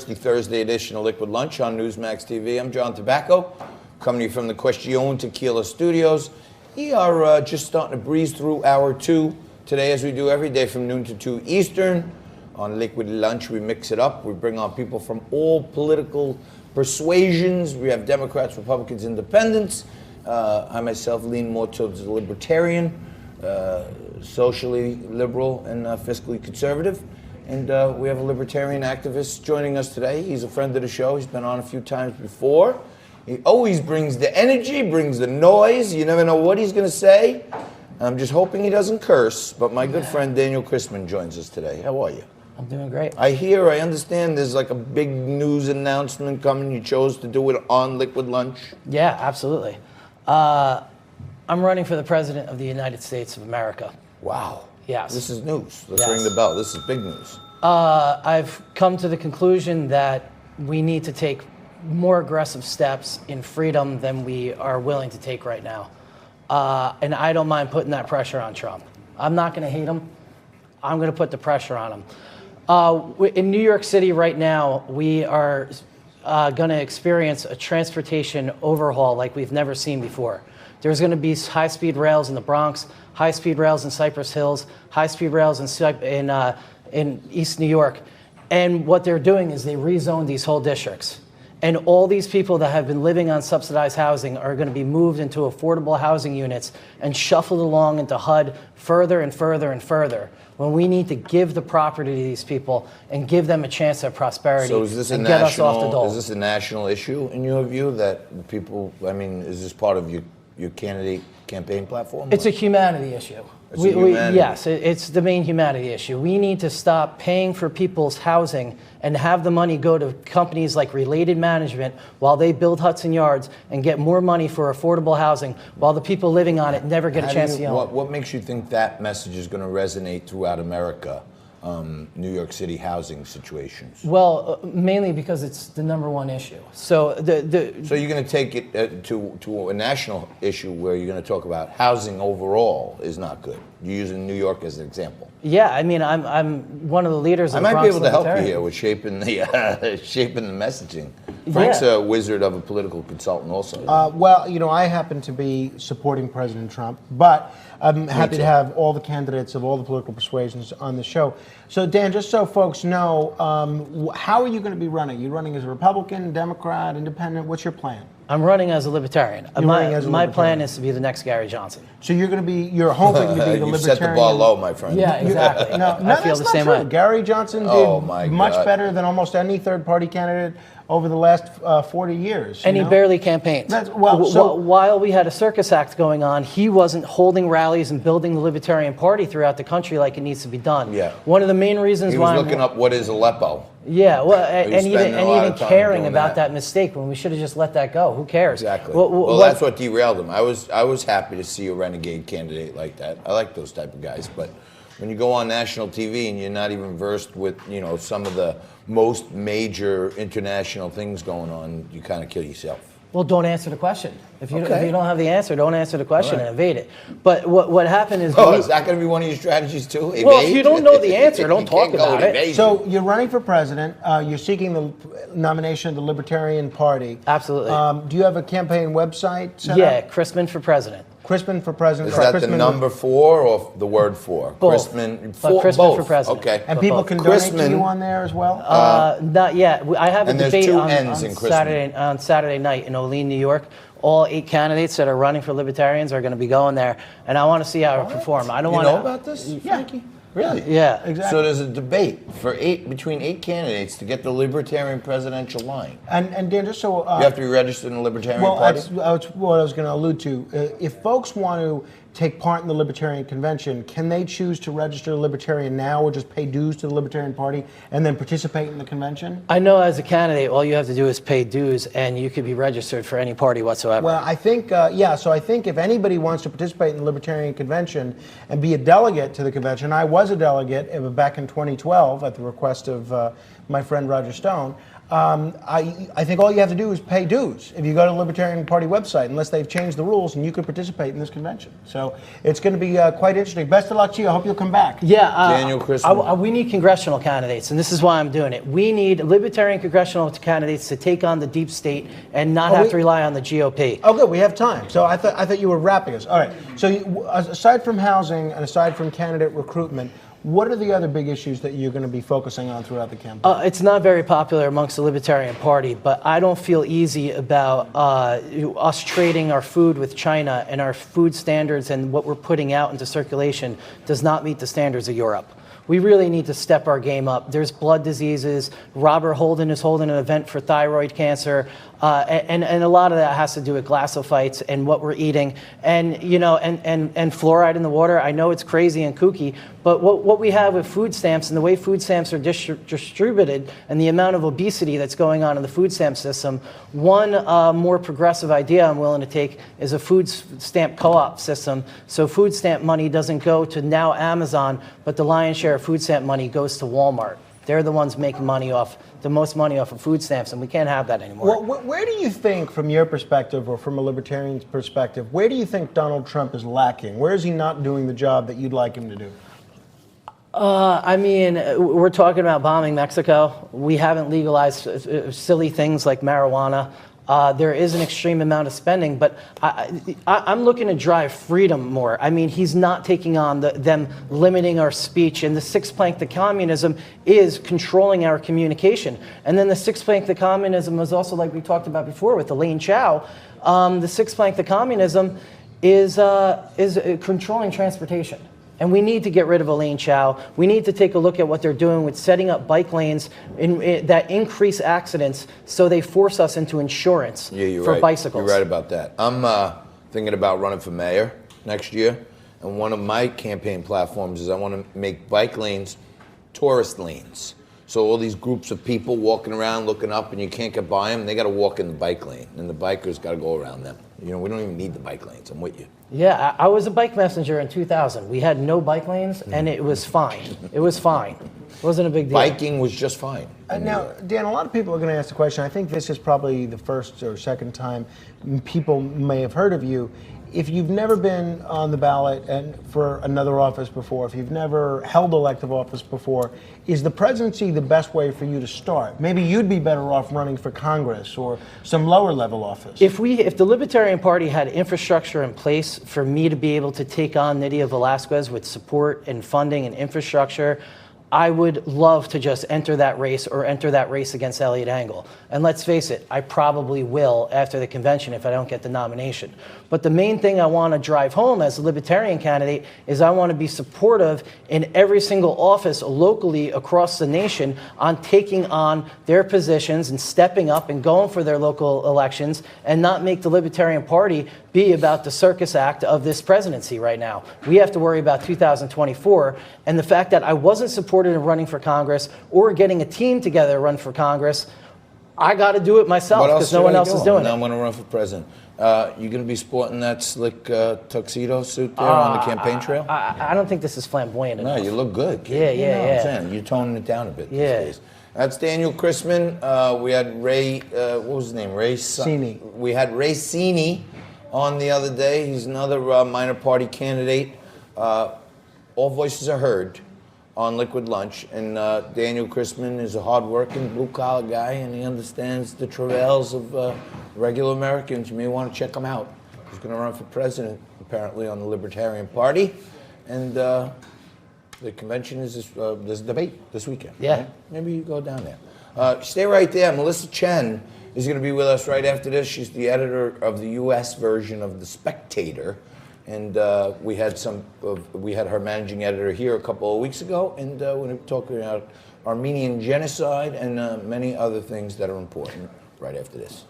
Thursday edition of Liquid Lunch on Newsmax TV. I'm John Tobacco, coming to you from the Question Tequila Studios. We are just starting to breeze through hour 2 today, as we do every day from noon to 2 Eastern. On Liquid Lunch, we mix it up. We bring on people from all political persuasions. We have Democrats, Republicans, Independents. I myself lean more towards the libertarian, socially liberal, and fiscally conservative. And we have a libertarian activist joining us today. He's a friend of the show. He's been on a few times before. He always brings the energy, brings the noise. You never know what he's going to say. I'm just hoping he doesn't curse. But my good friend Daniel Christmann joins us today. How are you? I'm doing great. I understand there's like a big news announcement coming. You chose to do it on Liquid Lunch. Yeah, absolutely. I'm running for the President of the United States of America. Wow. Yes. This is news. Let's ring the bell. This is big news. I've come to the conclusion that we need to take more aggressive steps in freedom than we are willing to take right now. And I don't mind putting that pressure on Trump. I'm not going to hate him. I'm going to put the pressure on him. In New York City right now, we are going to experience a transportation overhaul like we've never seen before. There's going to be high-speed rails in the Bronx, high-speed rails in Cypress Hills, high-speed rails in East New York. And what they're doing is they rezone these whole districts. And all these people that have been living on subsidized housing are going to be moved into affordable housing units and shuffled along into HUD further and further and further, when we need to give the property to these people and give them a chance at prosperity and get us off the dole. Is this a national issue in your view that people, is this part of your candidate campaign platform? It's a humanity issue. Yes, it's the main humanity issue. We need to stop paying for people's housing and have the money go to companies like Related Management while they build huts and yards and get more money for affordable housing while the people living on it never get a chance to own. What makes you think that message is going to resonate throughout America? New York City housing situations? Well, mainly because it's the #1 issue. So So you're going to take it to a national issue where you're going to talk about housing overall is not good. You're using New York as an example. Yeah, I'm one of the leaders of the Bronx. I might be able to help Libertarian. you here with shaping the messaging. Frank's a wizard of a political consultant also. I happen to be supporting President Trump, but I'm happy to have all the candidates of all the political persuasions on the show. So, Dan, just so folks know, how are you going to be running? Are you running as a Republican, Democrat, Independent? What's your plan? I'm running as a libertarian. My plan is to be the next Gary Johnson. So you're hoping to be the libertarian. You set the ball low, my friend. Yeah, exactly. No, I feel the same way. Gary Johnson did much better than almost any third-party candidate over the last 40 years. And he barely campaigned. While we had a circus act going on, he wasn't holding rallies and building the Libertarian Party throughout the country like it needs to be done. Yeah. One of the main reasons why he was looking up what is Aleppo. Yeah, well, and even caring about that mistake when we should have just let that go. Who cares? Exactly. Well, that's what derailed him. I was happy to see a renegade candidate like that. I like those type of guys, but when you go on national TV and you're not even versed with some of the most major international things going on, you kind of kill yourself. Well, don't answer the question. If you don't have the answer, don't answer the question and evade it. But what happened is... is that going to be one of your strategies too? Evade? Well, if you don't know the answer, don't talk about it. So you're running for president. You're seeking the nomination of the Libertarian Party. Absolutely. Do you have a campaign website set up? Christmann for President. Christmann for president. Is that the number 4 or the word 4? Both. Christmann for president. Okay. And people can donate to you on there as well? Not yet. I have a debate on Saturday night in Olean, New York. All 8 candidates that are running for Libertarians are going to be going there, and I want to see how I perform. I don't want to know about this, Frankie? Really? Yeah. Exactly. So there's a debate between 8 candidates to get the Libertarian presidential line. And Dan, just so... you have to be registered in the Libertarian Party? That's what I was going to allude to. If folks want to take part in the Libertarian Convention, can they choose to register Libertarian now or just pay dues to the Libertarian Party and then participate in the convention? I know as a candidate, all you have to do is pay dues and you could be registered for any party whatsoever. Well, I think, so I think if anybody wants to participate in the Libertarian Convention and be a delegate to the convention, I was a delegate back in 2012 at the request of my friend Roger Stone, I think all you have to do is pay dues if you go to the Libertarian Party website, unless they've changed the rules, and you could participate in this convention. So it's going to be quite interesting. Best of luck to you. I hope you'll come back. Yeah, Daniel Christmann. we need congressional candidates, and this is why I'm doing it. We need Libertarian congressional candidates to take on the deep state and not have to rely on the GOP. Oh, good. We have time. So I thought you were wrapping us. All right. So aside from housing and aside from candidate recruitment, what are the other big issues that you're going to be focusing on throughout the campaign? It's not very popular amongst the Libertarian Party, but I don't feel easy about us trading our food with China, and our food standards and what we're putting out into circulation does not meet the standards of Europe. We really need to step our game up. There's blood diseases. Robert Holden is holding an event for thyroid cancer. And a lot of that has to do with glassophytes and what we're eating, and and fluoride in the water. I know it's crazy and kooky, but what we have with food stamps and the way food stamps are distributed and the amount of obesity that's going on in the food stamp system, one more progressive idea I'm willing to take is a food stamp co-op system. So food stamp money doesn't go to now Amazon, but the lion's share of food stamp money goes to Walmart. They're the ones making the most money off of food stamps, and we can't have that anymore. Well, where do you think, from your perspective or from a libertarian's perspective, where do you think Donald Trump is lacking? Where is he not doing the job that you'd like him to do? I mean, we're talking about bombing Mexico. We haven't legalized silly things like marijuana. There is an extreme amount of spending, but I'm looking to drive freedom more. I mean, he's not taking on them limiting our speech, and the sixth plank to communism is controlling our communication. And then the sixth plank to communism is also, like we talked about before with Elaine Chao, the sixth plank to communism is controlling transportation. And we need to get rid of Elaine Chao. We need to take a look at what they're doing with setting up bike lanes that increase accidents, so they force us into insurance for bicycles. You're right about that. I'm thinking about running for mayor next year, and one of my campaign platforms is I want to make bike lanes tourist lanes. So all these groups of people walking around looking up and you can't get by them, they got to walk in the bike lane, and the bikers got to go around them. We don't even need the bike lanes. I'm with you. Yeah, I was a bike messenger in 2000. We had no bike lanes, and it was fine. It was fine. It wasn't a big deal. Biking was just fine. Now, Dan, a lot of people are going to ask the question. I think this is probably the first or second time people may have heard of you. If you've never been on the ballot and for another office before, if you've never held elective office before, is the presidency the best way for you to start? Maybe you'd be better off running for Congress or some lower level office. If the Libertarian Party had infrastructure in place for me to be able to take on Nydia Velázquez with support and funding and infrastructure, I would love to just enter that race or enter that race against Elliot Engel. And let's face it, I probably will after the convention if I don't get the nomination. But the main thing I want to drive home as a Libertarian candidate is I want to be supportive in every single office locally across the nation on taking on their positions and stepping up and going for their local elections, and not make the Libertarian Party be about the circus act of this presidency right now. We have to worry about 2024, and the fact that I wasn't supported in running for Congress or getting a team together to run for Congress, I got to do it myself because no one else is doing it. I'm going to run for president. You going to be sporting that slick tuxedo suit there on the campaign trail? I don't think this is flamboyant enough. No, you look good. Yeah, you know what I'm saying? You're toning it down a bit these days. That's Daniel Christmann. We had Ray, what was his name? Ray Cini. We had Ray Cini on the other day. He's another minor party candidate. All voices are heard on Liquid Lunch, and Daniel Christmann is a hard-working, blue-collar guy, and he understands the travails of regular Americans. You may want to check him out. He's going to run for president, apparently, on the Libertarian Party, and the convention is there's a debate this weekend. Yeah. Right? Maybe you go down there. Stay right there. Melissa Chen is going to be with us right after this. She's the editor of the U.S. version of The Spectator. And we had her managing editor here a couple of weeks ago, and we're talking about Armenian genocide and many other things that are important right after this.